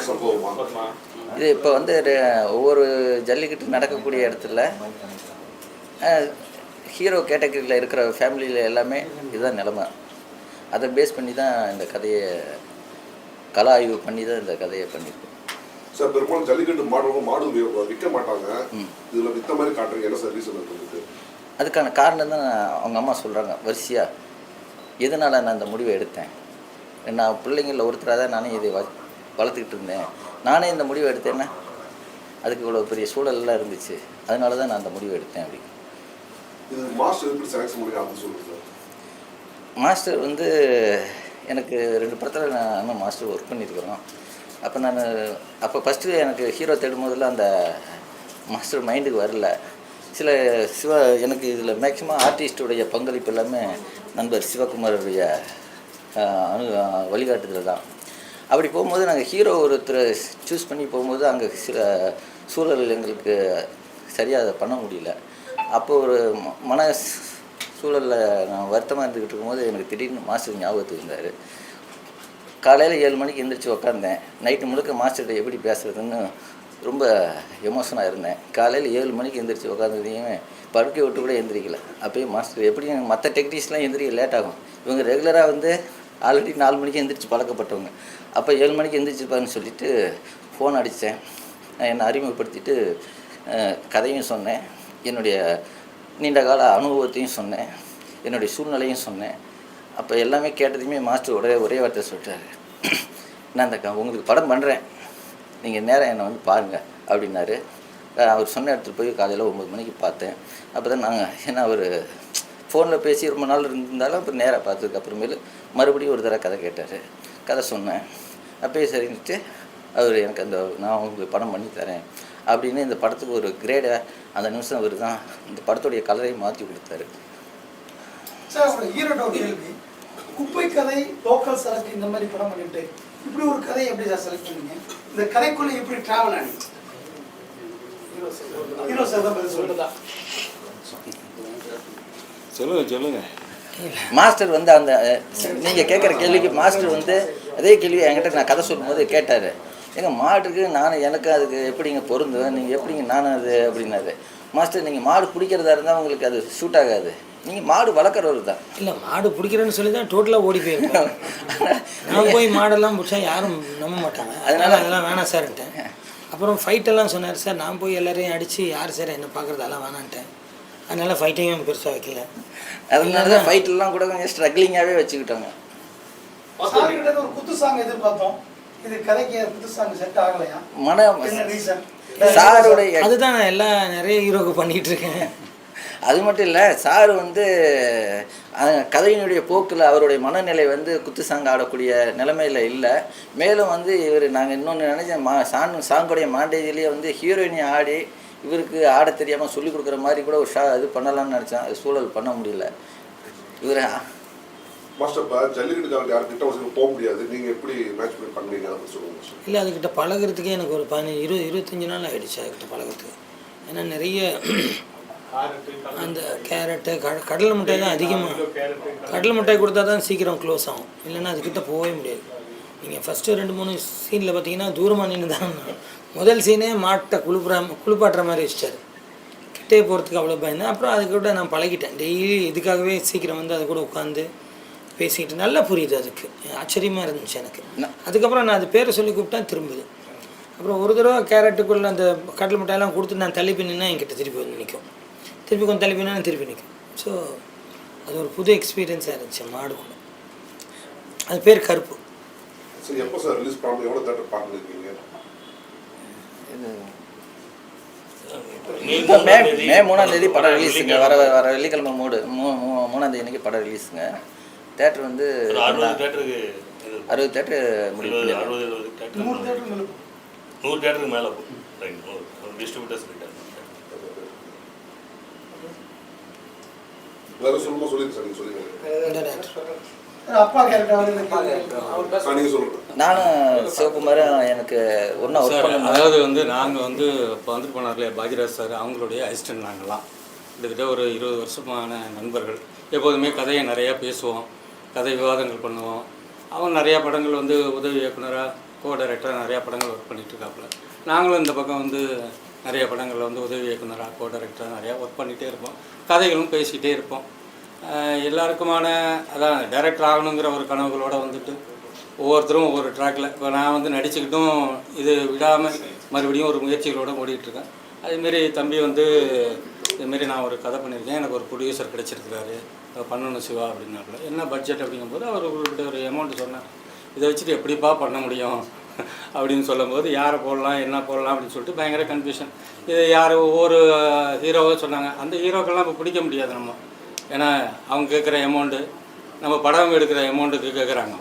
சம்பவமா? இது இப்போ வந்து ஒவ்வொரு ஜல்லிக்கட்டு நடக்கக்கூடிய இடத்துல ஹீரோ கேட்டகரியில் இருக்கிற ஃபேமிலியில் எல்லாமே இதுதான் நிலமை. அதை பேஸ் பண்ணி தான் இந்த கதையை கலா ஆய்வு பண்ணி தான் இந்த கதையை பண்ணியிருக்கோம். சார் பெரும்பாலும் ஜல்லிக்கட்டு மாடு விற்க மாட்டாங்க, இதில் விற்ற மாதிரி காட்டுறீங்க, என்ன சார் ரீசன் இருக்குது? அதுக்கான காரணம் தான் அவங்க அம்மா சொல்கிறாங்க வரிசையாக. எதனால் நான் இந்த முடிவை எடுத்தேன், நான் பிள்ளைங்களில் ஒருத்தராக தான் நானே இதை வளர்த்துக்கிட்டு இருந்தேன், நானே இந்த முடிவை எடுத்தேன்னா அதுக்கு இவ்வளோ பெரிய சூழல்லாம் இருந்துச்சு, அதனால தான் நான் அந்த முடிவை எடுத்தேன் அப்படி. இது மாஸ்டர் எப்படி செலக்ஷன் பண்ணி அப்படி சொல்லுங்கள் சார்? மாஸ்டர் வந்து எனக்கு 2 படத்தில் நான் இன்னும் மாஸ்டர் ஒர்க் பண்ணியிருக்கிறோம். அப்போ ஃபஸ்ட்டு எனக்கு ஹீரோ தேடும் போதில் அந்த மாஸ்டர் மைண்டுக்கு வரல. எனக்கு இதில் மேக்ஸிமம் ஆர்டிஸ்டுடைய பங்களிப்பு எல்லாமே நண்பர் சிவகுமாருடைய வழிகாட்டுதல் தான். அப்படி போகும்போது நாங்கள் ஹீரோ ஒருத்தரை சூஸ் பண்ணி போகும்போது அங்கே சில சூழல் எங்களுக்கு சரியாக அதை பண்ண முடியல. அப்போது ஒரு மன சூழலில் நான் வருத்தமாக இருந்துக்கிட்டு இருக்கும்போது எனக்கு திடீர்னு மாஸ்டர் ஞாபகத்துக்கு இருந்தார். காலையில் 7 மணிக்கு எழுந்திரிச்சு உக்காந்தேன். நைட்டு முழுக்க மாஸ்டர்கிட்ட எப்படி பேசுகிறதுன்னு ரொம்ப எமோஷனாக இருந்தேன். காலையில் 7 மணிக்கு எழுந்திரிச்சு உட்காந்துதையுமே படுக்கை விட்டு கூட எழுந்திரிக்கல. அப்போயும் மாஸ்டர் எப்படியும் மற்ற டெக்னீஷியன்லாம் எழுந்திரிக்க லேட் ஆகும், இவங்க ரெகுலராக வந்து ஆல்ரெடி 4 மணிக்கு எழுந்திரிச்சு பழக்கப்பட்டவங்க. அப்போ 7 மணிக்கு எழுந்திரிச்சிருப்பாருன்னு சொல்லிவிட்டு ஃபோன் அடித்தேன். என்னை அறிமுகப்படுத்திட்டு கதையும் சொன்னேன், என்னுடைய நீண்ட கால அனுபவத்தையும் சொன்னேன், என்னுடைய சூழ்நிலையும் சொன்னேன். அப்போ எல்லாமே கேட்டதையுமே மாஸ்டர் ஒரே வார்த்தை சொல்லிட்டாரு, நான் உங்களுக்கு படம் பண்ணுறேன், நீங்கள் நேரம் என்னை வந்து பாருங்கள் அப்படின்னாரு. அவர் சொன்ன இடத்துல போய் காலையில் 9 மணிக்கு பார்த்தேன். அப்போ தான் ஏன்னா அவர் ஃபோனில் பேசி ரொம்ப நாள் இருந்தாலும் அப்புறம் நேராக பார்த்ததுக்கு அப்புறமேலு மறுபடியும் ஒரு தடவை கதை கேட்டார். கதை சொன்னேன். அப்போயே சரின்ட்டு அவர் எனக்கு நான் உங்களுக்கு படம் பண்ணி தரேன் அப்படின்னு இந்த படத்துக்கு ஒரு கிரேடை அந்த நிமிஷம் அவர் தான் இந்த படத்துடைய கலரை மாற்றி கொடுத்தாரு. சார் ஹீரோட ஒரு கேள்வி, குப்பை கதை, லோக்கல் சரக்கு இந்த மாதிரி படம் பண்ணிட்டு இப்படி ஒரு கதையை எப்படி சார் செலக்ட் பண்ணீங்க? இந்த கதைக்குள்ள எப்படி டிராவல் ஆனீங்க? ஹீரோ சார் தான் பதில் சொல்லுதா? சொல்லுங்க. மாஸ்டர் வந்து அந்த நீங்கள் கேட்குற கேள்விக்கு மாஸ்டர் வந்து அதே கேள்வி என்கிட்ட நான் கதை சொல்லும்போது கேட்டார், மாட்டுக்கு எனக்கு அதுக்கு எப்படிங்க பொருந்தும், நீங்கள் எப்படிங்க நானும் அது அப்படின்னாரு. மாஸ்டர் நீங்கள் மாடு பிடிக்கிறதா இருந்தால் உங்களுக்கு அது சூட் ஆகாது, நீங்கள் மாடு வளர்க்குறவர் தான். இல்லை, மாடு பிடிக்கிறேன்னு சொல்லி தான் டோட்டலாக ஓடி போயிருக்கேன். நான் போய் மாடெல்லாம் பிடிச்சா யாரும் நம்ப மாட்டாங்க, அதெல்லாம் வேணாம் சார்ன்ட்டேன். அப்புறம் ஃபைட்டெல்லாம் சொன்னார் சார், நான் போய் எல்லாரையும் அடித்து யார் சார் என்ன பார்க்குறதெல்லாம் வேணான்ட்டேன். அதனால் ஃபைட்டையும் பெருசாக வைக்கல. அதனால தான் ஃபைட்டெல்லாம் கூட கொஞ்சம் ஸ்ட்ரகிளிங்காகவே வச்சுக்கிட்டாங்க. ஒரு குத்து சாங் எதிர்பார்த்தோம், இது கதைக்கு குத்து சாங் செட் ஆகலையா? சாருடைய அதுதான் நான் நிறைய ஹீரோக்கு பண்ணிகிட்டு இருக்கேன். அது மட்டும் இல்லை, சார் வந்து கதையினுடைய போக்கில் அவருடைய மனநிலை வந்து குத்து சாங் ஆடக்கூடிய நிலைமையில் இல்லை. மேலும் வந்து நாங்கள் இன்னொன்று நினச்சேன், சாங்குடைய மாண்டேஜிலேயே வந்து ஹீரோயினி ஆடி இவருக்கு ஆட தெரியாமல் சொல்லிக் கொடுக்குற மாதிரி கூட ஒரு இது பண்ணலாம்னு நினச்சேன். அது சூழல் பண்ண முடியல. இவர் மாஸ்டர் ஜல்லிக்கட்டுக்காரங்க யார்கிட்ட போக முடியாது, நீங்கள் எப்படி மேட்ச் பண்ணி பண்ணுவீங்க அப்படின்னு சொல்லுங்கள். இல்லை, அதுக்கிட்ட பழகிறதுக்கே எனக்கு ஒரு 15-25 நாள் ஆகிடுச்சு அதுக்கிட்ட பழகிறதுக்கு. ஏன்னா நிறைய அந்த கேரட்டு கடலை மிட்டாய் தான் அதிகமாக, கடலை மிட்டாய் கொடுத்தா தான் சீக்கிரம் க்ளோஸ் ஆகும், இல்லைன்னா அதுக்கிட்ட போகவே முடியாது. நீங்கள் ஃபஸ்ட்டு 2-3 சீனில் பார்த்தீங்கன்னா தூரமாக நின்று தான், முதல் சீனே மாட்டை குளிப்பாட்டுற மாதிரி வச்சிட்டாரு, கிட்டே போகிறதுக்கு அவ்வளோ பயந்தேன். அப்புறம் அதுக்கூட நான் பழகிட்டேன், டெய்லி இதுக்காகவே சீக்கிரம் வந்து அது கூட உட்காந்து பேசிக்கிட்டு நல்லா புரியுது. அதுக்கு ஆச்சரியமாக இருந்துச்சு எனக்கு. அதுக்கப்புறம் நான் அது பேரை சொல்லி கூப்பிட்டா திரும்புது. அப்புறம் ஒரு தடவை கேரட்டுக்குள்ளே அந்த கடலை மிட்டாயெல்லாம் கொடுத்து நான் தள்ளி பின்னா என்கிட்ட திருப்பி வந்து நிற்கும், திருப்பி கொஞ்சம் தள்ளி பின்னா திருப்பி நிற்கும். ஸோ அது ஒரு புது எக்ஸ்பீரியன்ஸாக இருந்துச்சு மாடு கூட. அது பேர் கருப்பு. சரி, எப்போ சார் ரிலீஸ் பண்ண, எவ்வளோ தேட்டர் பார்த்துருக்கீங்க? மே 3ஆம் தேதி படம் ரிலீஸுங்க. வர வெள்ளிக்கிழமை 3ஆம் தேதி அன்றைக்கி படம் ரிலீஸுங்க. தேட்டர் வந்து 60 தேட்டர் முடிவு பண்ணிடலாம். 100 தேட்டருக்கு மேலே டிஸ்ட்ரிபியூட்டர்ஸ் கிட்ட. வேற சொல்லுமா சொல்லிங்க சார், நீங்கள் சொல்லுங்க. அப்பா கேரக்டர் நீங்கள் சொல்லுங்கள். நானும் சிவகுமார் எனக்கு ஒன்றா ஒர்க் பண்ண. அதாவது வந்து நாங்கள் வந்து இப்போ வந்துட்டு போனார்லையே பாஜிராஜ் சார், அவங்களுடைய அசிஸ்டன்ட். நாங்கள்லாம் கிட்டத்தட்ட ஒரு 20 வருஷமான நண்பர்கள். எப்போதுமே கதையை நிறையா பேசுவோம், கதை விவாதங்கள் பண்ணுவோம். அவங்க நிறையா படங்கள் வந்து உதவி இயக்குனராக டைரக்டராக நிறையா படங்கள் ஒர்க் பண்ணிகிட்ருக்காப்புல. நாங்களும் இந்த பக்கம் வந்து நிறைய படங்களில் வந்து உதவி இயக்குனராக டைரக்டராக நிறையா ஒர்க் பண்ணிகிட்டே இருப்போம். கதைகளும் பேசிக்கிட்டே இருப்போம். எல்லாருக்குமான அதான் டைரக்டர் ஆகணுங்கிற ஒரு கனவுகளோடு வந்துட்டு ஒவ்வொருத்தரும் ஒவ்வொரு ட்ராக்கில் இப்போ நான் வந்து நடிச்சுக்கிட்டும் இது விடாமல் மறுபடியும் ஒரு முயற்சிகளோடு ஓடிட்டுருக்கேன். அதேமாரி தம்பி வந்து இதுமாரி நான் ஒரு கதை பண்ணியிருக்கேன், எனக்கு ஒரு ப்ரொடியூசர் கிடச்சிருக்கிறாரு, பண்ணணும் சிவா அப்படின்னாப்புல. என்ன பட்ஜெட் அப்படிங்கும்போது அவர் குறிப்பிட்ட ஒரு அமௌண்ட்டு சொன்னார். இதை வச்சுட்டு எப்படிப்பா பண்ண முடியும் அப்படின்னு சொல்லும்போது யாரை போடலாம் என்ன போடலாம் அப்படின்னு சொல்லிட்டு பயங்கர கன்ஃபியூஷன். இது யார் ஒவ்வொரு ஹீரோவை சொன்னாங்க. அந்த ஹீரோக்கெல்லாம் இப்போ பிடிக்க முடியாது நம்ம, ஏன்னா அவங்க கேட்குற அமௌண்ட்டு நம்ம படம் எடுக்கிற அமௌண்ட்டுக்கு கேட்குறாங்க.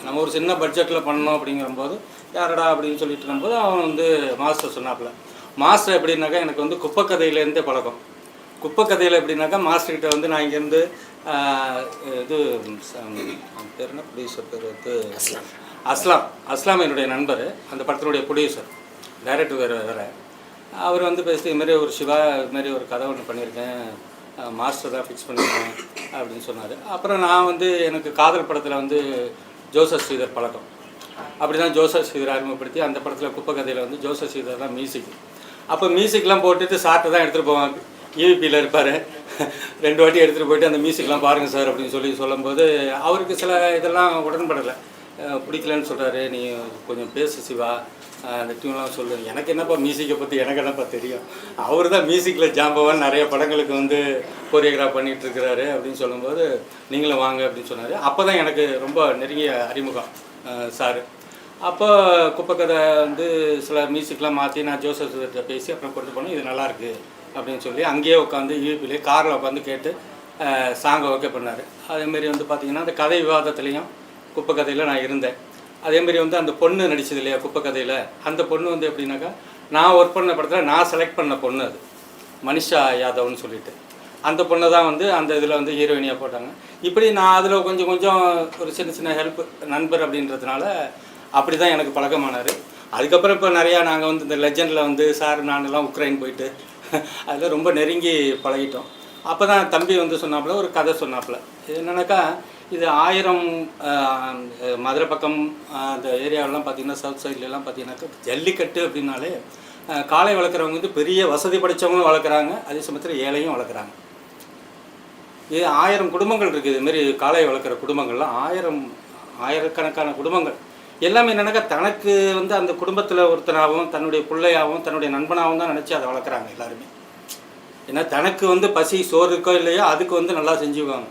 நம்ம ஒரு சின்ன பட்ஜெட்டில் பண்ணணும் அப்படிங்கும்போது யாரடா அப்படின்னு சொல்லிட்டு இருக்கும்போது அவன் வந்து மாஸ்டர் சொன்னாப்புல. மாஸ்டர் எப்படின்னாக்கா எனக்கு வந்து குப்பைக்கதையிலேருந்தே பழக்கம். குப்பைக்கதையில் எப்படின்னாக்கா மாஸ்டர்கிட்ட வந்து நான் இங்கேருந்து இது பேர் என்ன ப்ரொடியூசர் பேர் வந்து அஸ்லாம் என்னுடைய நண்பர், அந்த படத்தினுடைய ப்ரொடியூசர், டைரக்டர் வேறு. அவர் வந்து பேசி இதுமாரி ஒரு சிவா இதுமாரி ஒரு கதை ஒன்று பண்ணியிருக்கேன், மாஸ்டர் தான் ஃபிக்ஸ் பண்ணியிருக்கேன் அப்படின்னு சொன்னார். அப்புறம் நான் வந்து எனக்கு காதல் படத்தில் வந்து ஜோசப் ஸ்ரீதர் பழக்கம். அப்படி தான் ஜோசப் ஸ்ரீதர் அறிமுகப்படுத்தி அந்த படத்தில் குப்பை கதையில் வந்து ஜோசப் ஸ்ரீதர் தான் மியூசிக். அப்போ மியூசிக்லாம் போட்டுட்டு சார்ட்டை தான் எடுத்துகிட்டு போவாங்க. ஈவிபியில் இருப்பார், 2 வாட்டி எடுத்துகிட்டு போயிட்டு அந்த மியூசிக்லாம் பாருங்கள் சார் அப்படின்னு சொல்லும்போது அவருக்கு சில இதெல்லாம் உடன்படலை, பிடிக்கலன்னு சொல்கிறாரு. நீ கொஞ்சம் பேசு சிவா, அந்த டியூன்லாம் சொல்லு, எனக்கு என்னப்பா மியூசிக்கை பற்றி எனக்கு என்னப்பா தெரியும், அவர் தான் மியூசிக்கில் ஜாம்பவான் நிறைய படங்களுக்கு வந்து கோரியோகிராஃப் பண்ணிகிட்ருக்கிறாரு அப்படின்னு சொல்லும்போது நீங்களும் வாங்க அப்படின்னு சொன்னார். அப்போ தான் எனக்கு ரொம்ப நெருங்கிய அறிமுகம் சார். அப்போ குப்பைக்கதை வந்து சில மியூசிக்லாம் மாற்றி நான் ஜோசப்கிட்ட பேசி அப்புறம் கொண்டு போனேன். இது நல்லாயிருக்கு அப்படின்னு சொல்லி அங்கேயே உட்காந்து யூபிலே காரில் உட்காந்து கேட்டு சாங்கை ஓகே பண்ணார். அதேமாரி வந்து பார்த்திங்கன்னா அந்த கதை விவாதத்துலேயும் குப்பை கதையில் நான் இருந்தேன். அதேமாரி வந்து அந்த பொண்ணு நடிச்சது இல்லையா குப்பை கதையில், அந்த பொண்ணு வந்து எப்படின்னாக்கா நான் ஒர்க் பண்ண படத்தில் நான் செலக்ட் பண்ண பொண்ணு, அது மனிஷா யாதவ்னு சொல்லிட்டு அந்த பொண்ணை தான் வந்து அந்த இதில் வந்து ஹீரோயினியாக போட்டாங்க. இப்படி நான் அதில் கொஞ்சம் ஒரு சின்ன ஹெல்ப் நண்பர் அப்படின்றதுனால அப்படி தான் எனக்கு பழக்கமானார். அதுக்கப்புறம் இப்போ நிறையா நாங்கள் வந்து இந்த லெஜண்டில் வந்து சார் நானெல்லாம் உக்ரைன் போயிட்டு அதில் ரொம்ப நெருங்கி பழகிட்டோம். அப்போ தான் தம்பி வந்து சொன்னாப்புல ஒரு கதை சொன்னாப்புல. இது என்னன்னாக்கா இது 1000 மதுரை பக்கம் அந்த ஏரியாவெலாம் பார்த்திங்கன்னா சவுத் சைட்லலாம் பார்த்திங்கனாக்கா ஜல்லிக்கட்டு அப்படின்னாலே காளை வளர்க்குறவங்க வந்து பெரிய வசதி படைத்தவங்களும் வளர்க்குறாங்க, அதே சமயத்தில் ஏழையும் வளர்க்குறாங்க. இது 1000 குடும்பங்கள் இருக்குது. இதுமாரி காளை வளர்க்குற குடும்பங்கள்லாம் ஆயிரக்கணக்கான குடும்பங்கள். எல்லாமே என்னென்னாக்கா தனக்கு வந்து அந்த குடும்பத்தில் ஒருத்தனாகவும் தன்னுடைய பிள்ளையாகவும் தன்னுடைய நண்பனாகவும் தான் நினச்சி அதை வளர்க்குறாங்க எல்லாருமே. ஏன்னா தனக்கு வந்து பசி சோறு இருக்கோ இல்லையோ அதுக்கு வந்து நல்லா செஞ்சுக்குவாங்க.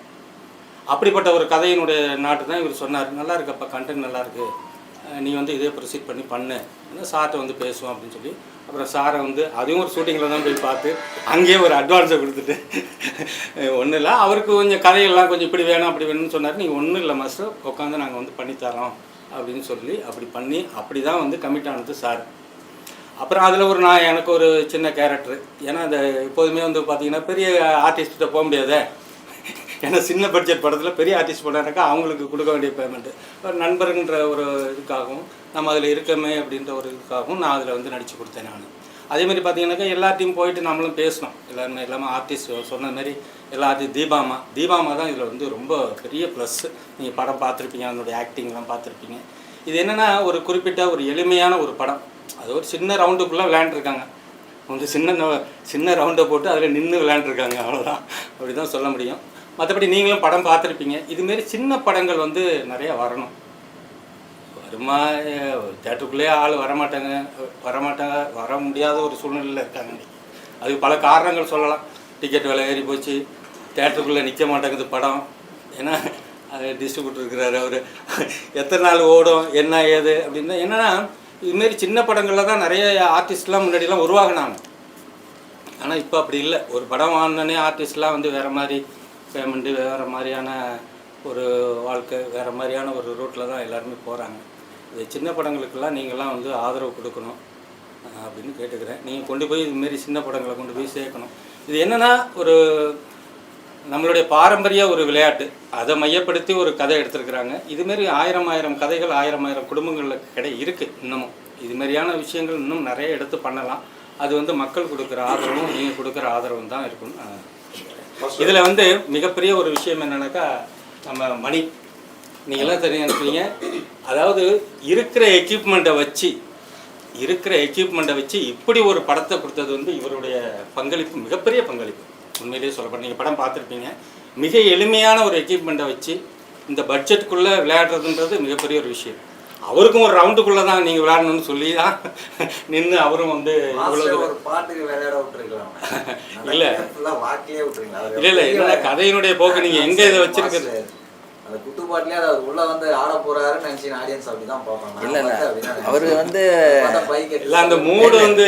அப்படிப்பட்ட ஒரு கதையினுடைய நாட்டு தான் இவர் சொன்னார். நல்லா இருக்கப்பா, கண்டென்ட் நல்லாயிருக்கு, நீ வந்து இதே ப்ரொசீட் பண்ணு சார்கிட்ட வந்து பேசுவோம் அப்படின்னு சொல்லி அப்புறம் சாரை வந்து அதையும் ஒரு ஷூட்டிங்கில் தான் போய் பார்த்து அங்கேயே ஒரு அட்வான்ஸை கொடுத்துட்டு ஒன்றும் இல்லை அவருக்கு கொஞ்சம் கதையெல்லாம் கொஞ்சம் இப்படி வேணும் அப்படி வேணும்னு சொன்னார். நீங்கள் ஒன்றும் இல்லை மாஸ்டர், உட்காந்து நாங்கள் வந்து பண்ணித்தரோம் அப்படின்னு சொல்லி அப்படி பண்ணி அப்படி தான் வந்து கமிட் ஆனது சார். அப்புறம் அதில் எனக்கு ஒரு சின்ன கேரக்டர். ஏன்னா அந்த எப்போதுமே வந்து பார்த்திங்கன்னா பெரிய ஆர்டிஸ்ட்டை போக முடியாதே, ஏன்னா சின்ன பட்ஜெட் படத்தில் பெரிய ஆர்டிஸ்ட் பண்ணாக்கா அவங்களுக்கு கொடுக்க வேண்டிய பேமெண்ட்டு ஒரு நண்பருன்ற ஒரு இதுக்காகவும் நம்ம அதில் இருக்கமே அப்படின்ற ஒரு இதுக்காகவும் நான் அதில் வந்து நடித்து கொடுத்தேன் நான். அதேமாதிரி பார்த்திங்கனாக்கா எல்லாத்தையும் போயிட்டு நம்மளும் பேசணும், எல்லாமே ஆர்டிஸ்ட் சொன்ன மாதிரி எல்லா ஆர்டிஸ்ட் தீபாமா தான் இதில் வந்து ரொம்ப பெரிய ப்ளஸ்ஸு. நீங்கள் படம் பார்த்துருப்பீங்க, அதனுடைய ஆக்டிங்லாம் பார்த்துருப்பீங்க. இது என்னென்னா ஒரு குறிப்பிட்ட ஒரு எளிமையான ஒரு படம், அது ஒரு சின்ன ரவுண்டுக்குள்ளே விளையாண்டுருக்காங்க, வந்து சின்ன ரவுண்டை போட்டு அதில் நின்று விளையாண்டுருக்காங்க, அவ்வளோதான், அப்படி தான் சொல்ல முடியும். மற்றபடி நீங்களும் படம் பார்த்துருப்பீங்க. இதுமாரி சின்ன படங்கள் வந்து நிறையா வரணும். வருமா தேட்டருக்குள்ளேயே ஆள் வரமாட்டாங்க, வர முடியாத ஒரு சூழ்நிலையில் இருக்காங்க. அதுக்கு பல காரணங்கள் சொல்லலாம். டிக்கெட் விலை ஏறி போச்சு, தேட்டருக்குள்ளே நிற்க மாட்டேங்குது படம், ஏன்னா அது டிஸ்ட்ரிபியூட்டர் இருக்கிறாரு, அவர் எத்தனை நாள் ஓடும் என்ன ஏது அப்படின்னா. என்னென்னா இதுமாரி சின்ன படங்களில் தான் நிறைய ஆர்டிஸ்ட்லாம் முன்னாடிலாம் உருவாகினாங்க. ஆனால் இப்போ அப்படி இல்லை. ஒரு படம் வாங்கினோடனே ஆர்டிஸ்ட்லாம் வந்து வேறு மாதிரி பேமெண்ட்டு, வேறு மாதிரியான ஒரு வாழ்க்கை, வேறு மாதிரியான ஒரு ரூட்டில் தான் எல்லாருமே போகிறாங்க. இது சின்ன படங்களுக்கெல்லாம் நீங்கள்லாம் வந்து ஆதரவு கொடுக்கணும் அப்படின்னு கேட்டுக்கிறேன். நீங்கள் கொண்டு போய் இதுமாரி சின்ன படங்களை கொண்டு போய் சேர்க்கணும். இது என்னென்னா ஒரு நம்மளுடைய பாரம்பரிய ஒரு விளையாட்டு, அதை மையப்படுத்தி ஒரு கதை எடுத்துருக்குறாங்க. இதுமாரி 1000 கதைகள் 1000 குடும்பங்களில் இருக்குது. இன்னமும் இதுமாரியான விஷயங்கள் இன்னும் நிறைய எடுத்து பண்ணலாம். அது வந்து மக்கள் கொடுக்குற ஆதரவும் நீங்கள் கொடுக்குற ஆதரவும் தான் இருக்குன்னு. இதில் வந்து மிகப்பெரிய ஒரு விஷயம் என்னென்னாக்கா நம்ம நீங்களாம் தெரியும் நினைப்பீங்க. அதாவது இருக்கிற எக்யூப்மெண்ட்டை வச்சு இப்படி ஒரு படத்தை கொடுத்தது வந்து இவருடைய பங்களிப்பு, மிகப்பெரிய பங்களிப்பு. உண்மையிலேயே சொல்லப்பட்ட நீங்கள் படம் பார்த்துருப்பீங்க. மிக எளிமையான ஒரு எக்யூப்மெண்ட்டை வச்சு இந்த பட்ஜெட்டுக்குள்ளே விளையாடுறதுன்றது மிகப்பெரிய ஒரு விஷயம். அவருக்கும் ஒரு ரவுண்டுக்குள்ளே தான் நீங்கள் விளையாடணும்னு சொல்லி தான் நின்று அவரும் வந்து ஒரு பாட்டுக்கு விளையாட விட்டுருக்கலாம். இல்லை இல்லை என்னன்னா கதையினுடைய போக்கு நீங்கள் எங்கே இதை வச்சிருக்கிறது அந்த குத்து பாட்டிலே அது உள்ள வந்து ஆட போறாருன்னு நினைச்சு ஆடியன்ஸ் அப்படிதான் பார்ப்பாங்க. இல்ல அவரு வந்து இல்ல அந்த மூடு வந்து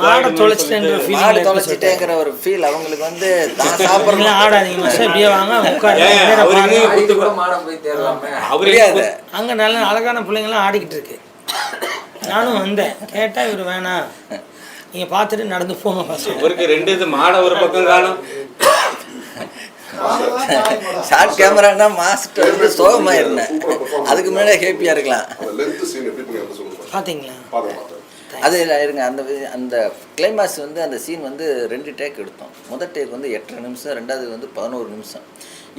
மாடு தொலைச்சிட்டேங்கிற ஒரு ஃபீல் அவங்களுக்கு வந்து தான் சாப்பிடலாம். ஆடாதீங்க சார், அப்படியே வாங்க உட்காருங்க. மாடம் போய் தேடலாமே அவரே அங்க நல்ல அழகான பிள்ளைங்களாம் ஆடிக்கிட்டு இருக்கு. நானும் வந்தேன், கேட்டா இவர் வேணாம் நீங்க பார்த்துட்டு நடந்து போங்க. அவருக்கு 2 இது மாட ஒரு பக்கம் காணும். ஷார்ட் கேமரானா மாஸ்டர் வந்து சோகமாக இருந்தேன், அதுக்கு முன்னாடியே ஹேப்பியாக இருக்கலாம். பார்த்தீங்களா? அது இருங்க, அந்த கிளைமாக்ஸ் வந்து அந்த சீன் வந்து 2 டேக் எடுத்தோம். முதல் டேக் வந்து 8 நிமிஷம், ரெண்டாவது வந்து 11 நிமிஷம்.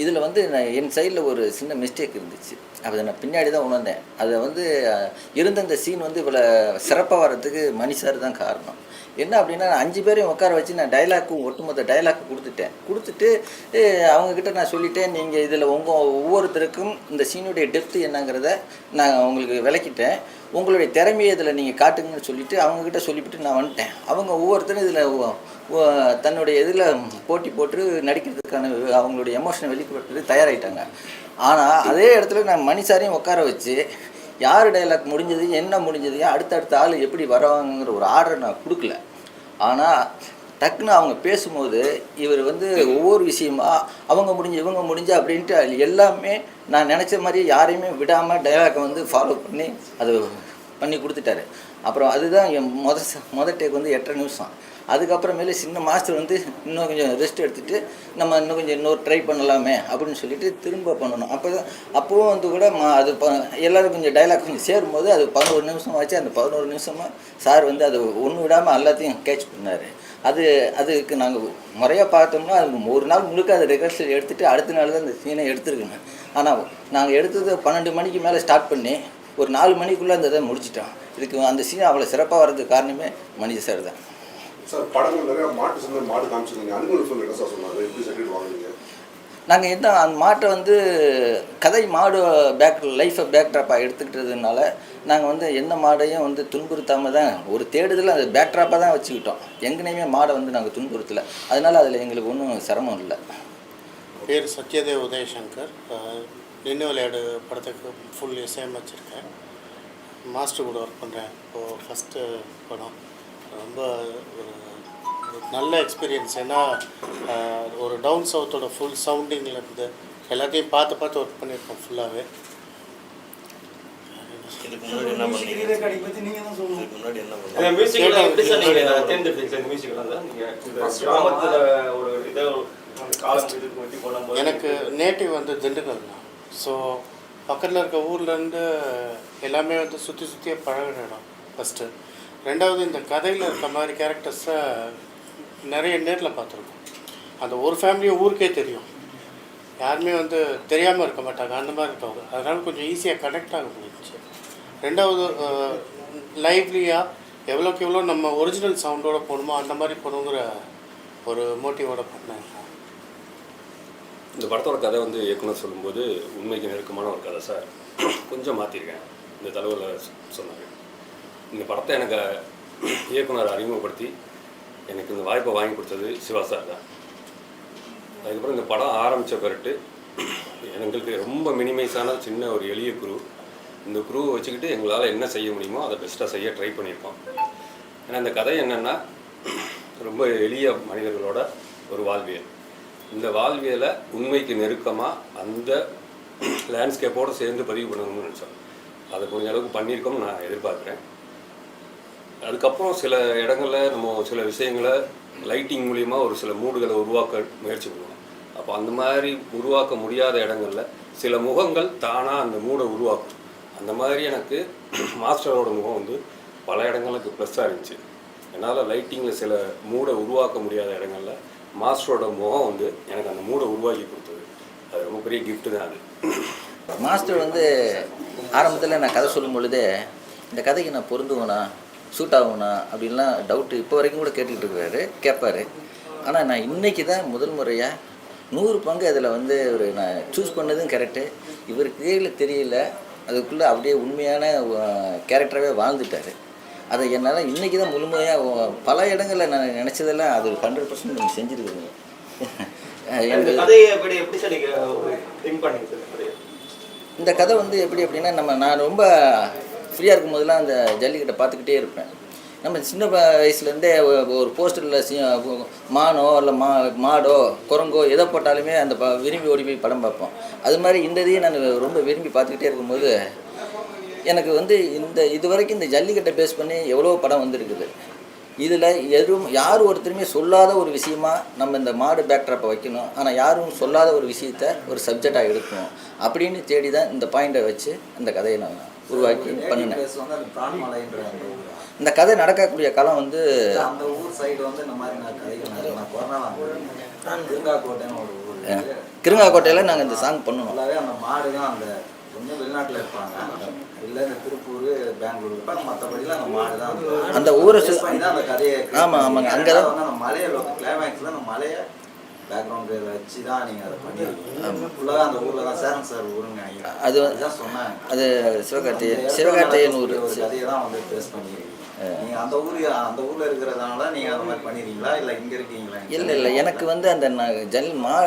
இதில் வந்து என் சைடில் ஒரு சின்ன மிஸ்டேக் இருந்துச்சு, அதை நான் பின்னாடி தான் உணர்ந்தேன். அதை வந்து இருந்த அந்த சீன் வந்து இவ்வளோ சிறப்பாக வர்றதுக்கு மணி சார் தான் காரணம். என்ன அப்படின்னா 5 பேரையும் உட்கார வச்சு நான் டைலாக்கும் ஒட்டுமொத்த டைலாக்கு கொடுத்துட்டு அவங்கக்கிட்ட நான் சொல்லிட்டேன், நீங்கள் இதில் ஒவ்வொருத்தருக்கும் இந்த சீனுடைய டெப்த்து என்னங்கிறத நான் உங்களுக்கு விளக்கிட்டேன், உங்களுடைய திறமையை இதில் நீங்கள் காட்டுங்கன்னு சொல்லிவிட்டு அவங்கக்கிட்ட சொல்லிவிட்டு நான் வந்துட்டேன். அவங்க ஒவ்வொருத்தரும் இதில் தன்னுடைய இதில் போட்டி போட்டு நடிக்கிறதுக்கான அவங்களுடைய எமோஷனை வெளிப்படுத்துறது தயாராகிட்டாங்க. ஆனால் அதே இடத்துல நான் மணிசாரையும் உட்கார வச்சு யார் டைலாக் முடிஞ்சது என்ன முடிஞ்சது அடுத்தடுத்த ஆள் எப்படி வருவாங்கிற ஒரு ஆர்டரை நான் கொடுக்கல. ஆனால் டக்குன்னு அவங்க பேசும்போது இவர் வந்து ஒவ்வொரு விஷயமா அவங்க முடிஞ்சு அப்படின்ட்டு எல்லாமே நான் நினச்ச மாதிரி யாரையுமே விடாமல் டைலாக்கை வந்து ஃபாலோ பண்ணி கொடுத்துட்டாரு. அப்புறம் அதுதான் என் முதல் டேக் வந்து 8 நிமிஷம். அதுக்கப்புறமேலே சின்ன மாஸ்டர் வந்து இன்னும் கொஞ்சம் ரெஸ்ட் எடுத்துகிட்டு நம்ம இன்னும் கொஞ்சம் இன்னொரு ட்ரை பண்ணலாமே அப்படின்னு சொல்லிட்டு திரும்ப பண்ணணும். அப்போவும் வந்து கூட அது எல்லோரும் கொஞ்சம் டைலாக் கொஞ்சம் சேரும்போது அது 11 நிமிஷம் ஆச்சு. அந்த 11 நிமிஷமாக சார் வந்து அது ஒன்று விடாமல் எல்லாத்தையும் கேட்ச் பண்ணார். அதுக்கு நாங்கள் முறையாக பார்த்தோம்னா அது ஒரு நாள் முழுக்க அதை ரிஹர்சல் எடுத்துகிட்டு அடுத்த நாள் தான் அந்த சீனை எடுத்துருக்கணும். ஆனால் நாங்கள் எடுத்தது 12 மணிக்கு மேலே ஸ்டார்ட் பண்ணி ஒரு 4 மணிக்குள்ளே அந்த இதை முடிச்சிட்டோம். இதுக்கு அந்த சீன் அவ்வளோ சிறப்பாக வர்றதுக்கு காரணமே மணி சார் தான். சார் படங்கள் நிறைய மாடு காமிச்சிருந்தீங்க, அனுமதி சொல்லி என்ன சார் சொன்னாங்க, எப்படி சர்டிஃபிகேட் வாங்குனீங்க? நாங்கள் என்ன அந்த மாட்டை வந்து கதை மாடு லைஃப்பை பேக்ட்ராப்பாக எடுத்துக்கிட்டதுனால நாங்கள் வந்து எந்த மாடையும் வந்து துன்புறுத்தாமல் தான் ஒரு தேடுதல் அந்த பேக்ட்ராப்பாக தான் வச்சுக்கிட்டோம். எங்கேயுமே மாடை வந்து நாங்கள் துன்புறுத்தலை, அதனால் அதில் எங்களுக்கு ஒன்றும் சிரமம் இல்லை. பேர் சத்யதேவ் உதயசங்கர். நின்று விளையாடு படத்துக்கு ஃபுல் இசையமைச்சிருக்கேன். மாஸ்டர் கூட ஒர்க் பண்ணுறேன். இப்போது ஃபஸ்ட்டு படம் ரொம்ப ஒரு நல்ல எக்ஸ்பீரியன்ஸ். ஏன்னா ஒரு டவுன் சவுத்தோட ஃபுல் சவுண்டிங்கில் இருந்து எல்லாத்தையும் பார்த்து ஒர்க் பண்ணியிருக்கோம் ஃபுல்லாகவே. எனக்கு நேட்டிவ் வந்து திண்டுக்கல் தான். ஸோ பக்கத்தில் இருக்க ஊர்லேருந்து எல்லாமே வந்து சுற்றியே பழகின இடம் ஃபஸ்ட்டு. ரெண்டாவது இந்த கதையில் இருக்க மாதிரி கேரக்டர்ஸை நிறைய நேரில் பார்த்துருக்கோம். அந்த ஒரு ஃபேமிலியும் ஊருக்கே தெரியும், யாருமே வந்து தெரியாமல் இருக்க மாட்டாங்க, அந்த மாதிரி இருப்பாங்க. அதனால் கொஞ்சம் ஈஸியாக கனெக்ட் ஆக முடிஞ்சிச்சு. ரெண்டாவது லைவ்லியாக எவ்வளோக்கு எவ்வளோ நம்ம ஒரிஜினல் சவுண்டோடு போகணுமோ அந்த மாதிரி போகணுங்கிற ஒரு மோட்டிவோடு பண்ணேன். இந்த படத்தோட கதை வந்து இயக்குனர் சொல்லும்போது உண்மைக்கு நெருக்கமான ஒரு கதை சார், கொஞ்சம் மாற்றிருக்கேன். இந்த தலைவரில் சொன்னாங்க. இந்த படத்தை எனக்கு இயக்குனர் அறிமுகப்படுத்தி எனக்கு இந்த வாய்ப்பை வாங்கி கொடுத்தது சிவா சார் தான். அதுக்கப்புறம் இந்த படம் ஆரம்பித்த பிறகு எங்களுக்கு ரொம்ப மினிமைஸான சின்ன ஒரு எளிய குரூ. இந்த குரூவை வச்சுக்கிட்டு எங்களால் என்ன செய்ய முடியுமோ அதை பெஸ்ட்டாக செய்ய ட்ரை பண்ணியிருக்கோம். ஏன்னா இந்த கதை என்னென்னா ரொம்ப எளிய மனிதர்களோட ஒரு வாழ்வியல். இந்த வாழ்வியலை உண்மைக்கு நெருக்கமாக அந்த லேண்ட்ஸ்கேப்போடு சேர்ந்து பதிவு பண்ணணும்னு நினச்சோம். அதை கொஞ்சம் அளவுக்கு பண்ணியிருக்கோம்னு நான் எதிர்பார்க்குறேன். அதுக்கப்புறம் சில இடங்களில் நம்ம சில விஷயங்களை லைட்டிங் மூலிமா ஒரு சில மூடுகளை உருவாக்க முயற்சி பண்ணுவோம். அப்போ அந்த மாதிரி உருவாக்க முடியாத இடங்களில் சில முகங்கள் தானாக அந்த மூடை உருவாக்கும். அந்த மாதிரி எனக்கு மாஸ்டரோட முகம் வந்து பல இடங்களுக்கு ப்ளஸ்ஸாக இருந்துச்சு. என்னால் லைட்டிங்கில் சில மூடை உருவாக்க முடியாத இடங்களில் மாஸ்டரோட முகம் வந்து எனக்கு அந்த மூடை உருவாக்கி கொடுத்தது. அது ரொம்ப பெரிய கிஃப்ட்டு தான் அது. மாஸ்டர் வந்து ஆரம்பத்தில் நான் கதை சொல்லும் பொழுதே இந்த கதைக்கு நான் பொருந்துவேனா சூட் ஆகும்னா அப்படின்லாம் டவுட்டு இப்போ வரைக்கும் கூட கேட்டுக்கிட்டு இருக்கிறாரு, கேட்பார். ஆனால் நான் இன்றைக்கி தான் முதல் முறையாக 100 பங்கு அதில் வந்து ஒரு நான் சூஸ் பண்ணதும் கரெக்டு. இவருக்கு கீழே தெரியல, அதுக்குள்ளே அப்படியே உண்மையான கேரக்டராகவே வாழ்ந்துட்டார். அதை என்னால் இன்றைக்கி தான் முழுமையாக பல இடங்களில் நான் நினச்சதெல்லாம் அது 100% நீங்கள் செஞ்சுருக்குறீங்க. இந்த கதை வந்து எப்படி அப்படின்னா, நான் ரொம்ப ஃப்ரீயாக இருக்கும் போதெல்லாம் அந்த ஜல்லிக்கட்டை பார்த்துக்கிட்டே இருப்பேன். நம்ம சின்ன வயசுலேருந்தே ஒரு போஸ்டரில் மானோ இல்லை மாடோ குரங்கோ எதை போட்டாலுமே அந்த விரும்பி ஓடி போய் படம் பார்ப்போம். அது மாதிரி இந்த இதையும் நான் ரொம்ப விரும்பி பார்த்துக்கிட்டே இருக்கும்போது எனக்கு வந்து இது வரைக்கும் இந்த ஜல்லிக்கட்டை பேஸ் பண்ணி எவ்வளோ படம் வந்திருக்குது. இதில் யார் ஒருத்தருமே சொல்லாத ஒரு விஷயமா நம்ம இந்த மாடு பேக்ட்ராப்பை வைக்கணும், ஆனால் யாரும் சொல்லாத ஒரு விஷயத்த ஒரு சப்ஜெக்டாக எடுக்கணும் அப்படின்னு தேடி தான் இந்த பாயிண்டை வச்சு இந்த கதையை நான் உருவாக்கி பண்ணினேன். இந்த கதை நடக்கக்கூடிய காலம் வந்து அந்த ஊர் சைடு வந்து இந்த மாதிரி நான் கதைகள் நான் கிருங்காக்கோட்டைன்னு ஒரு ஊர். கிருங்காக்கோட்டையில் நாங்கள் இந்த சாங் பண்ணணும். நல்லாவே அந்த மாடு தான் அந்த கொஞ்சம் வெளிநாட்டில் இருப்பாங்க, இல்லை இந்த திருப்பூர் பெங்களூர் இருப்பாங்க, மற்றபடிலாம் அந்த மாடு தான் அந்த ஊரை பண்ணி தான் அந்த கதையை. ஆமாங்க அங்கே தான் வந்து அந்த மலையை கிளைமேக்ஸில் அந்த மலையை பேக்ரவுண்டு வச்சு தான் நீங்கள் அதை பண்ணியிருக்கீங்க. ஃபுல்லாக அந்த ஊரில் தான் சேரன் சார் ஊருங்க அது தான் சொன்னாங்க. அது சிவகார்த்திகேயன் ஊர் ஒரு கதையை தான் வந்து பேஸ் பண்ணியிருக்கீங்க. நீங்கள் அந்த ஊரில் இருக்கிறதுனால நீங்கள் அந்த மாதிரி பண்ணிடுறீங்களா இல்லை இங்கே இருக்கீங்களா? இல்லை எனக்கு வந்து அந்த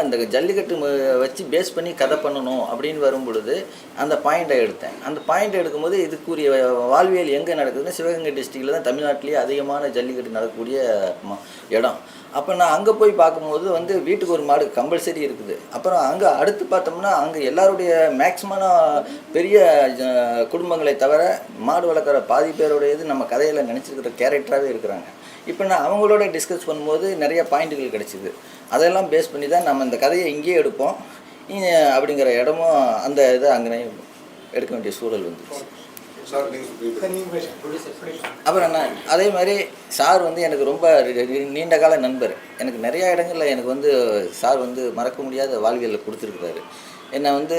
இந்த ஜல்லிக்கட்டு வச்சு பேஸ் பண்ணி கதை பண்ணணும் அப்படின்னு வரும் பொழுது அந்த பாயிண்டை எடுத்தேன். அந்த பாயிண்டை எடுக்கும்போது இதுக்குரிய வாழ்வியல் எங்கே நடக்குதுன்னா சிவகங்கை டிஸ்ட்ரிக்டில் தான் தமிழ்நாட்டிலேயே அதிகமான ஜல்லிக்கட்டு நடக்கக்கூடிய இடம். அப்போ நான் அங்கே போய் பார்க்கும்போது வந்து வீட்டுக்கு ஒரு மாடு கம்பல்சரி இருக்குது. அப்புறம் அங்கே அடுத்து பார்த்தோம்னா அங்கே எல்லாருடைய மேக்ஸிமான பெரிய குடும்பங்களை தவிர மாடு வளர்க்குற பாதி பேருடையது நம்ம கதையில் நினச்சிருக்கிற கேரக்டராகவே இருக்கிறாங்க. இப்போ நான் அவங்களோட டிஸ்கஸ் பண்ணும்போது நிறைய பாயிண்ட்டுகள் கிடச்சிது. அதெல்லாம் பேஸ் பண்ணி தான் நம்ம இந்த கதையை இங்கேயே எடுப்போம் அப்படிங்கிற இடமும் அந்த இதை அங்கே எடுக்க வேண்டிய சூழல் வந்துச்சு. அப்புறம் நான் அதே மாதிரி சார் வந்து எனக்கு ரொம்ப நீண்ட கால நண்பர். எனக்கு நிறையா இடங்களில் எனக்கு வந்து சார் வந்து மறக்க முடியாத வாழ்வியலில் கொடுத்துருக்குறாரு. என்னை வந்து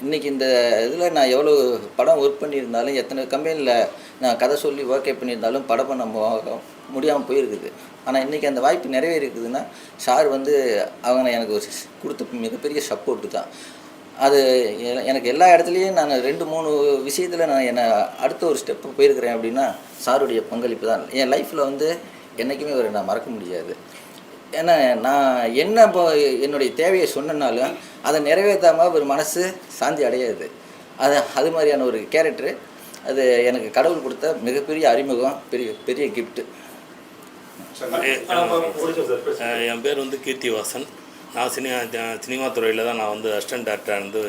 இன்றைக்கி இந்த இதில் நான் எவ்வளோ படம் ஒர்க் பண்ணியிருந்தாலும், எத்தனை கம்பெனியில் நான் கதை சொல்லி ஓகே பண்ணியிருந்தாலும் படம் பண்ண முடியாமல் போயிருக்குது. ஆனால் இன்றைக்கி அந்த வாய்ப்பு நிறைவேறிக்குதுன்னா சார் வந்து அவங்க எனக்கு ஒரு கொடுத்த மிகப்பெரிய சப்போர்ட்டு தான். அது எனக்கு எல்லா இடத்துலையும் நான் 2-3 விஷயத்தில் நான் அடுத்த ஒரு ஸ்டெப்பு போயிருக்கிறேன் அப்படின்னா சாருடைய பங்களிப்பு தான். என் லைஃப்பில் வந்து என்றைக்குமே நான் மறக்க முடியாது. ஏன்னா நான் என்ன இப்போ என்னுடைய தேவையை சொன்னனாலும் அதை நிறைவேற்றாமல் ஒரு மனசு சாந்தி அடையாது. அது மாதிரியான ஒரு கேரக்டரு. அது எனக்கு கடவுள் கொடுத்த மிகப்பெரிய அறிமுகம், பெரிய கிஃப்ட்டு. என் பேர் வந்து கீர்த்திவாசன். நான் சினிமா துறையில் தான் நான் வந்து அசிஸ்டன்ட் டேரக்டராக இருந்து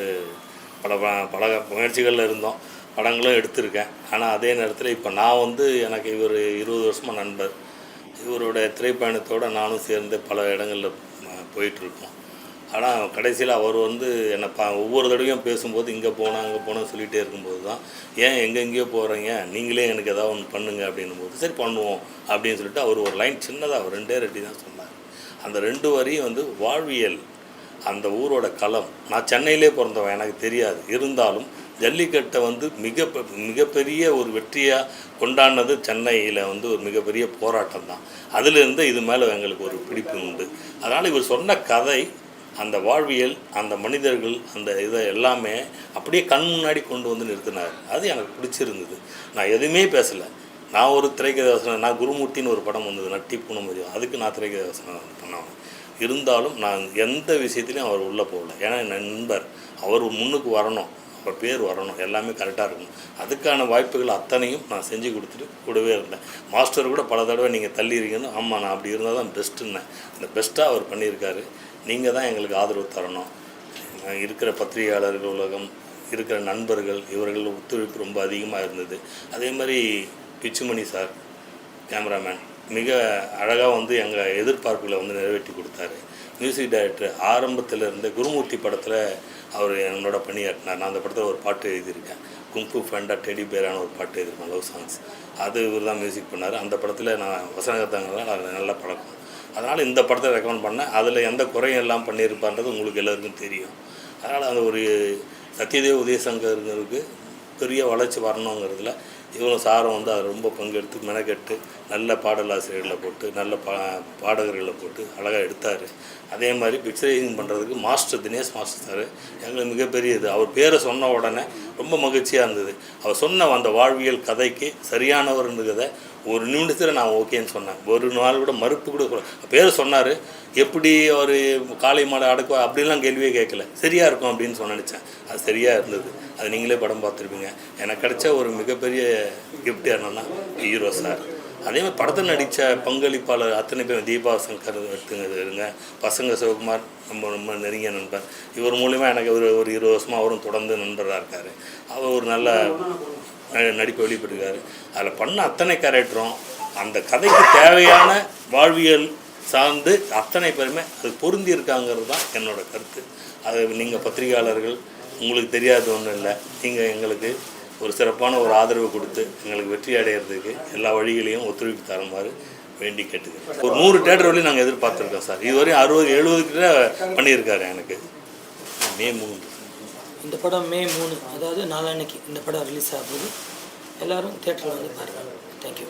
பல முயற்சிகளில் இருந்தோம், படங்களும் எடுத்திருக்கேன். ஆனால் அதே நேரத்தில் இப்போ நான் வந்து எனக்கு இவர் 20 வருஷமாக நண்பர். இவருடைய திரைப்பயணத்தோடு நானும் சேர்ந்து பல இடங்களில் போயிட்டுருக்கோம். ஆனால் கடைசியில் அவர் வந்து என்னை ஒவ்வொரு தடவையும் பேசும்போது இங்கே போனால் அங்கே போனால் சொல்லிகிட்டே இருக்கும்போது தான், ஏன் எங்கெங்கேயோ போகிறீங்க, நீங்களே எனக்கு ஏதாவது ஒன்று பண்ணுங்க அப்படின்னும் போது சரி பண்ணுவோம் அப்படின்னு சொல்லிட்டு அவர் ஒரு லைன் சின்னதாக 2 தான் சொன்னார். அந்த 2 வரியும் வந்து வாழ்வியல், அந்த ஊரோட களம். நான் சென்னையிலே பிறந்தவன், எனக்கு தெரியாது. இருந்தாலும் ஜல்லிக்கட்டை வந்து மிகப்பெரிய ஒரு வெற்றியாக கொண்டாடினது சென்னையில் வந்து ஒரு மிகப்பெரிய போராட்டம் தான். அதிலிருந்து இது மேலே எங்களுக்கு ஒரு பிடிப்பு உண்டு. அதனால் இவர் சொன்ன கதை, அந்த வாழ்வியல், அந்த மனிதர்கள், அந்த இதை எல்லாமே அப்படியே கண் முன்னாடி கொண்டு வந்து நிறுத்தினார். அது எனக்கு பிடிச்சிருந்தது. நான் எதுவுமே பேசலை. நான் ஒரு திரைக்கதை வசனம், நான் குருமூர்த்தின்னு ஒரு படம் வந்தது, நட்டி பூனமதி, அதுக்கு நான் திரைக்கதை வசனம் பண்ணேன். இருந்தாலும் நான் எந்த விஷயத்துலையும் அவர் உள்ளே போகல. ஏன்னா என் நண்பர், அவர் முன்னுக்கு வரணும், அவர் பேர் வரணும், எல்லாமே கரெக்டாக இருக்கணும். அதுக்கான வாய்ப்புகள் அத்தனையும் நான் செஞ்சு கொடுத்துட்டு கூடவே இருந்தேன். மாஸ்டர் கூட பல தடவை நீங்கள் தள்ளியிருக்கீங்கன்னு, ஆமாம் நான் அப்படி இருந்தால் தான் பெஸ்ட்டுன்னேன். அந்த பெஸ்ட்டாக அவர் பண்ணியிருக்காரு. நீங்கள் தான் எங்களுக்கு ஆதரவு தரணும். இருக்கிற பத்திரிகையாளர்கள் உலகம், இருக்கிற நண்பர்கள், இவர்கள் ஒத்துழைப்பு ரொம்ப அதிகமாக இருந்தது. அதே மாதிரி பிச்சுமணி சார் கேமராமேன் மிக அழகாக வந்து எங்கள் எதிர்பார்ப்புகளை வந்து நிறைவேற்றி கொடுத்தாரு. மியூசிக் டைரக்டர் ஆரம்பத்தில் இருந்த குருமூர்த்தி படத்தில் அவர் என்னோட பணியாற்றினார். நான் அந்த படத்தில் ஒரு பாட்டு எழுதியிருக்கேன், கும்பு ஃபேண்டா டெடி பேரான ஒரு பாட்டு எழுதியிருக்கேன், லவ் சாங்ஸ். அது இவர் தான் மியூசிக் பண்ணார். அந்த படத்தில் நான் வசனகர்த்தாங்கலாம் அது நல்ல பழக்கம். அதனால் இந்த படத்தை ரெக்கமெண்ட் பண்ணேன். அதில் எந்த குறையும் எல்லாம் பண்ணியிருப்பான்றது உங்களுக்கு எல்லாருக்கும் தெரியும். அதனால் அந்த ஒரு சத்யதேவ் உதயசங்கருக்கு பெரிய வளர்ச்சி வரணுங்கிறதுல இவரும் சாரும் வந்து அதை ரொம்ப பங்கெடுத்து மெனக்கெட்டு நல்ல பாடலாசிரியர்களை போட்டு நல்ல பாடகர்களை போட்டு அழகாக எடுத்தார். அதே மாதிரி பிக்சரைசிங் பண்ணுறதுக்கு மாஸ்டர் தினேஷ் மாஸ்டர் சார் எங்களுக்கு மிகப்பெரிய இது. அவர் பேரை சொன்ன உடனே ரொம்ப மகிழ்ச்சியாக இருந்தது. அவர் சொன்ன அந்த வாழ்வியல் கதைக்கு சரியானவர்ன்றதை ஒரு நிமிடத்தில் நான் ஓகேன்னு சொன்னேன். ஒரு நாள் கூட மறுப்பு கூட பேர் சொன்னார். எப்படி அவர் காளை மாடை அடக்குவா அப்படின்லாம் கேள்வியே கேட்கல. சரியாக இருக்கும் அப்படின்னு நினச்சேன். அது சரியாக இருந்தது. அது நீங்களே படம் பார்த்துருப்பீங்க. எனக்கு கிடைச்ச ஒரு மிகப்பெரிய கிஃப்ட் என்னென்னா ஹீரோ சார். அதே மாதிரி படத்தில் நடித்த பங்களிப்பாளர் அத்தனை பேர் தீபா சங்கர் எடுத்துங்க, பசங்க சிவகுமார் ரொம்ப ரொம்ப நெருங்கிய நண்பர். இவர் மூலிமா எனக்கு ஒரு 20 வருஷமாக அவரும் தொடர்ந்து நண்பராக இருக்கார். அவர் ஒரு நல்ல நடிப்பை வெளிப்பட்டிருக்காரு. அதில் பண்ண அத்தனை கேரக்டரும் அந்த கதைக்கு தேவையான வாழ்வியல் சார்ந்து அத்தனை பேருமே அது பொருந்தி இருக்காங்கிறது தான் என்னோடய கருத்து. அது நீங்கள் பத்திரிகையாளர்கள் உங்களுக்கு தெரியாது ஒன்றும் இல்லை. நீங்கள் எங்களுக்கு ஒரு சிறப்பான ஒரு ஆதரவு கொடுத்து எங்களுக்கு வெற்றி அடைகிறதுக்கு எல்லா வழிகளையும் ஒத்துழைப்பு தருமாறு வேண்டி கேட்டுக்கிறேன். ஒரு 100 தேட்டர் வரையும் நாங்கள் எதிர்பார்த்துருக்கோம் சார். இதுவரையும் 60-70 கிட்ட பண்ணியிருக்காரு. எனக்கு மே 3 இந்த படம் மே 3, அதாவது நாளான்னைக்கு இந்த படம் ரிலீஸ் ஆகுது. எல்லோரும் தேட்டரில் வந்து பாருங்கள். தேங்க்யூ.